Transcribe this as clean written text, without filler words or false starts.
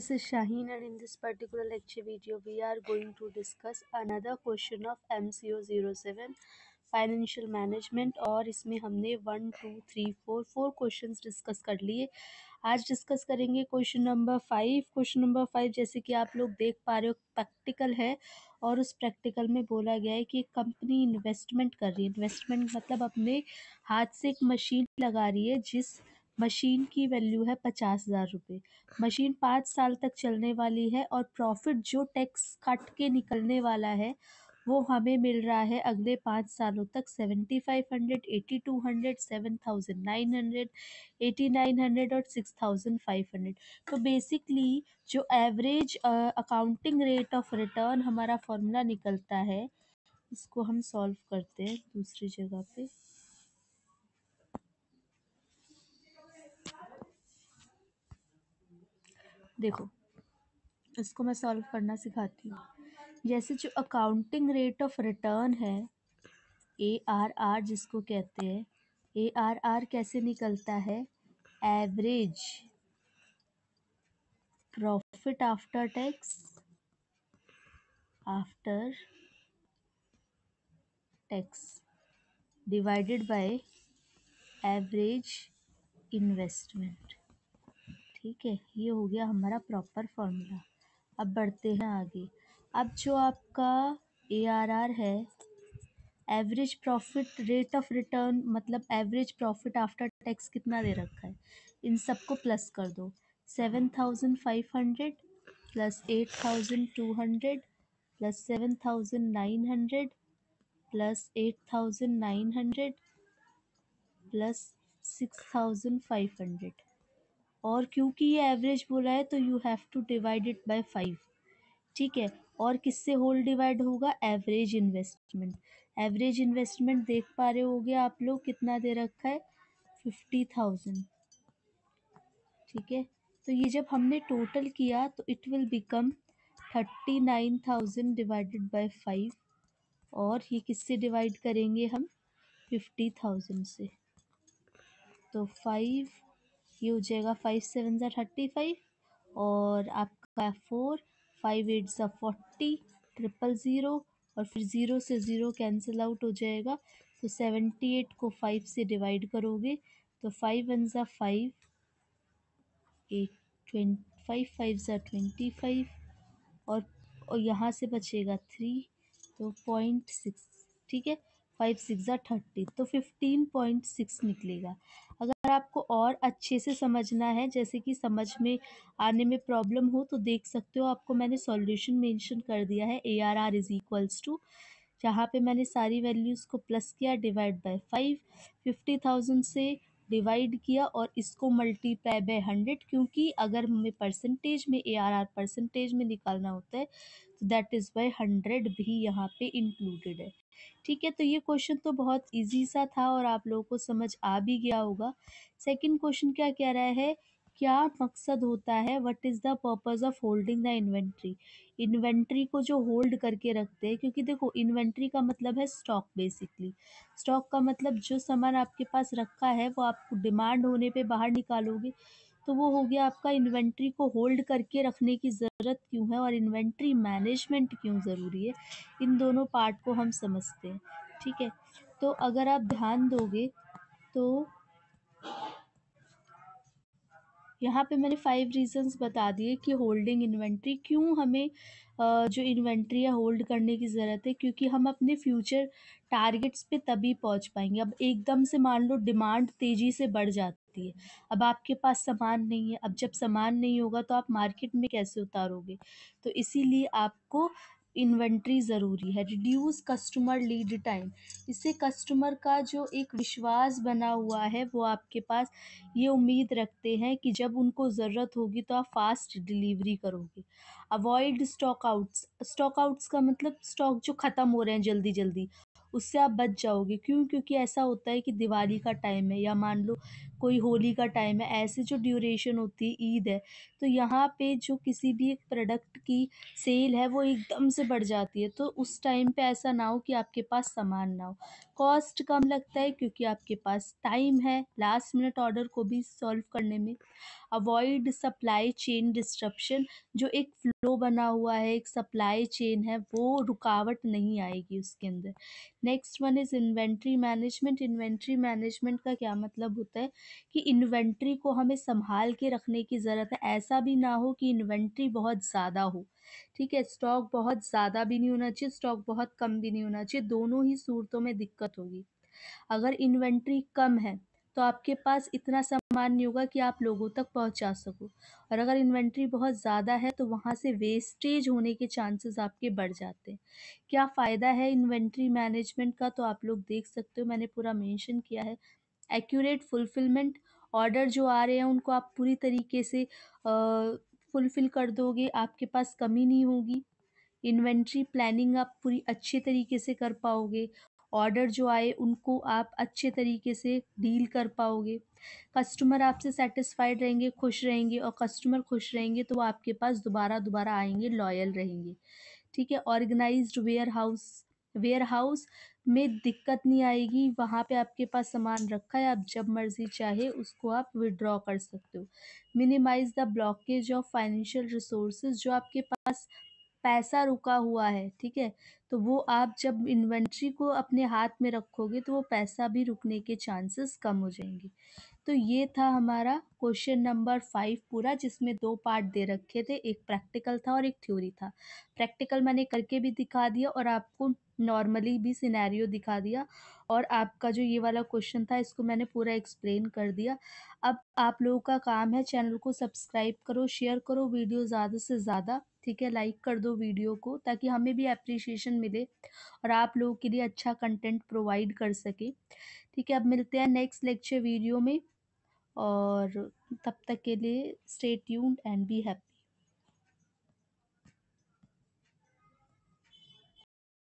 This is Shaheen, and in this particular lecture video we are going to discuss another question of MCO 07 financial management. और इसमें हमने 1 2 3 4 questions discuss कर लिए। आज discuss करेंगे question number 5। Question number 5 जैसे कि आप लोग देख पा रहे हो प्रैक्टिकल है, और उस प्रैक्टिकल में बोला गया है कि एक कंपनी इन्वेस्टमेंट कर रही है। इन्वेस्टमेंट मतलब अपने हाथ से एक मशीन लगा रही है, जिस मशीन की वैल्यू है 50,000 रुपये। मशीन 5 साल तक चलने वाली है, और प्रॉफिट जो टैक्स कट के निकलने वाला है वो हमें मिल रहा है अगले 5 सालों तक 7500, 8200, 7900, 8900 और 6500। तो बेसिकली जो average accounting rate of return हमारा फॉर्मूला निकलता है, इसको हम सॉल्व करते हैं दूसरी जगह पे। देखो, इसको मैं सॉल्व करना सिखाती हूँ। जैसे जो अकाउंटिंग रेट ऑफ रिटर्न है ARR जिसको कहते हैं, ARR कैसे निकलता है? Average profit after tax divided by average investment. ठीक है, ये हो गया हमारा प्रॉपर फॉर्मूला। अब बढ़ते हैं आगे। अब जो आपका ARR है, average profit rate of return मतलब एवरेज प्रॉफिट आफ्टर टैक्स कितना दे रखा है, इन सबको प्लस कर दो। 7500 प्लस 8200 प्लस 7900 प्लस 8900 प्लस 6500। और क्योंकि ये एवरेज बोला है तो you have to divide it by 5। ठीक है, और किससे होल डिवाइड होगा? Average investment. एवरेज इन्वेस्टमेंट देख पा रहे होगे आप लोग, कितना दे रखा है? 50,000। ठीक है, तो ये जब हमने टोटल किया तो it will become 39,000 divided by 5। और ये किससे डिवाइड करेंगे हम? 50,000 से। तो 5, ये हो जाएगा 5 7 ज़ा 35, और आपका 4, 5 8 ज़ा 40, 000, और फिर 0 से 0 कैंसिल आउट हो जाएगा। तो 78 को 5 से डिवाइड करोगे तो 5 1 ज़ा 5, 5 5 ज़ा 25, और यहाँ से बचेगा 3, तो 0.6। ठीक है, 5 6 ज़ा 30, तो 15.6 निकलेगा। अगर आपको और अच्छे से समझना है, जैसे कि समझ में आने में प्रॉब्लम हो, तो देख सकते हो, आपको मैंने सॉल्यूशन मेंशन कर दिया है। ARR इज इक्वल्स टू, जहाँ पे मैंने सारी वैल्यूज़ को प्लस किया, डिवाइड बाय 5, 50,000 से डिवाइड किया, और इसको मल्टीप्लाई बाय 100, क्योंकि अगर हमें परसेंटेज में ARR परसेंटेज में निकालना होता है तो दैट इज़ बाय 100 भी यहाँ पे इंक्लूडेड है। ठीक है, तो ये क्वेश्चन तो बहुत इजी सा था और आप लोगों को समझ आ भी गया होगा। सेकंड क्वेश्चन क्या कह रहा है? क्या मकसद होता है, what is the purpose of holding the inventory? Inventory को जो होल्ड करके रखते हैं, क्योंकि देखो इन्वेंट्री का मतलब है स्टॉक। बेसिकली स्टॉक का मतलब जो सामान आपके पास रखा है वो आपको डिमांड होने पे बाहर निकालोगे, तो वो हो गया आपका। इन्वेंट्री को होल्ड करके रखने की ज़रूरत क्यों है और इन्वेंट्री मैनेजमेंट क्यों ज़रूरी है, इन दोनों पार्ट को हम समझते हैं। ठीक है, तो अगर आप ध्यान दोगे तो यहाँ पे मैंने 5 रीजंस बता दिए कि होल्डिंग इन्वेंट्री क्यों हमें जो इन्वेंट्री है होल्ड करने की ज़रूरत है, क्योंकि हम अपने फ्यूचर टारगेट्स पे तभी पहुँच पाएंगे। अब एकदम से मान लो डिमांड तेज़ी से बढ़ जाती है, अब आपके पास सामान नहीं है, अब जब सामान नहीं होगा तो आप मार्केट में कैसे उतारोगे? तो इसीलिए आपको इन्वेंट्री ज़रूरी है। रिड्यूस कस्टमर लीड टाइम, इससे कस्टमर का जो एक विश्वास बना हुआ है वो आपके पास ये उम्मीद रखते हैं कि जब उनको ज़रूरत होगी तो आप फास्ट डिलीवरी करोगे। Avoid stock outs, stock outs का मतलब स्टॉक जो ख़त्म हो रहे हैं जल्दी जल्दी, उससे आप बच जाओगे। क्यों? क्योंकि ऐसा होता है कि दिवाली का टाइम है, या मान लो कोई होली का टाइम है, ऐसे जो ड्यूरेशन होती है, ईद है, तो यहाँ पे जो किसी भी एक प्रोडक्ट की सेल है वो एकदम से बढ़ जाती है। तो उस टाइम पे ऐसा ना हो कि आपके पास सामान ना हो। कॉस्ट कम लगता है क्योंकि आपके पास टाइम है लास्ट मिनट ऑर्डर को भी सॉल्व करने में। अवॉइड सप्लाई चेन डिस्ट्रप्शन, जो एक फ्लो बना हुआ है, एक सप्लाई चेन है, वो रुकावट नहीं आएगी उसके अंदर। Next one is inventory management. Inventory management का क्या मतलब होता है कि इन्वेंट्री को हमें संभाल के रखने की ज़रूरत है। ऐसा भी ना हो कि इन्वेंट्री बहुत ज़्यादा हो, ठीक है, स्टॉक बहुत ज़्यादा भी नहीं होना चाहिए, स्टॉक बहुत कम भी नहीं होना चाहिए, दोनों ही सूरतों में दिक्कत होगी। अगर इन्वेंट्री कम है तो आपके पास इतना सामान नहीं होगा कि आप लोगों तक पहुंचा सको, और अगर इन्वेंट्री बहुत ज़्यादा है तो वहाँ से वेस्टेज होने के चांसेस आपके बढ़ जाते हैं। क्या फ़ायदा है इन्वेंट्री मैनेजमेंट का, तो आप लोग देख सकते हो, मैंने पूरा मेंशन किया है। एक्यूरेट फुलफिलमेंट, ऑर्डर जो आ रहे हैं उनको आप पूरी तरीके से फुलफिल कर दोगे, आपके पास कमी नहीं होगी। इन्वेंट्री प्लानिंग आप पूरी अच्छे तरीके से कर पाओगे, ऑर्डर जो आए उनको आप अच्छे तरीके से डील कर पाओगे। कस्टमर आपसे सेटिस्फाइड रहेंगे, खुश रहेंगे, और कस्टमर खुश रहेंगे तो वो आपके पास दोबारा दोबारा आएंगे, लॉयल रहेंगे, ठीक है। Organised warehouse, warehouse में दिक्कत नहीं आएगी, वहाँ पे आपके पास सामान रखा है, आप जब मर्जी चाहे उसको आप विड्रॉ कर सकते हो। Minimise the blockage of financial resources, जो आपके पास पैसा रुका हुआ है, ठीक है, तो वो आप जब इन्वेंट्री को अपने हाथ में रखोगे तो वो पैसा भी रुकने के चांसेस कम हो जाएंगे। तो ये था हमारा क्वेश्चन नंबर 5 पूरा, जिसमें 2 पार्ट दे रखे थे, एक प्रैक्टिकल था और एक थ्योरी था। प्रैक्टिकल मैंने करके भी दिखा दिया और आपको नॉर्मली भी सिनेरियो दिखा दिया, और आपका जो ये वाला क्वेश्चन था इसको मैंने पूरा एक्सप्लेन कर दिया। अब आप लोगों का काम है, चैनल को सब्सक्राइब करो, शेयर करो वीडियो ज़्यादा से ज़्यादा, ठीक है, लाइक कर दो वीडियो को ताकि हमें भी अप्रिसिएशन मिले और आप लोगों के लिए अच्छा कंटेंट प्रोवाइड कर सके, ठीक है। अब मिलते हैं नेक्स्ट लेक्चर वीडियो में, और तब तक के लिए stay tuned and be happy.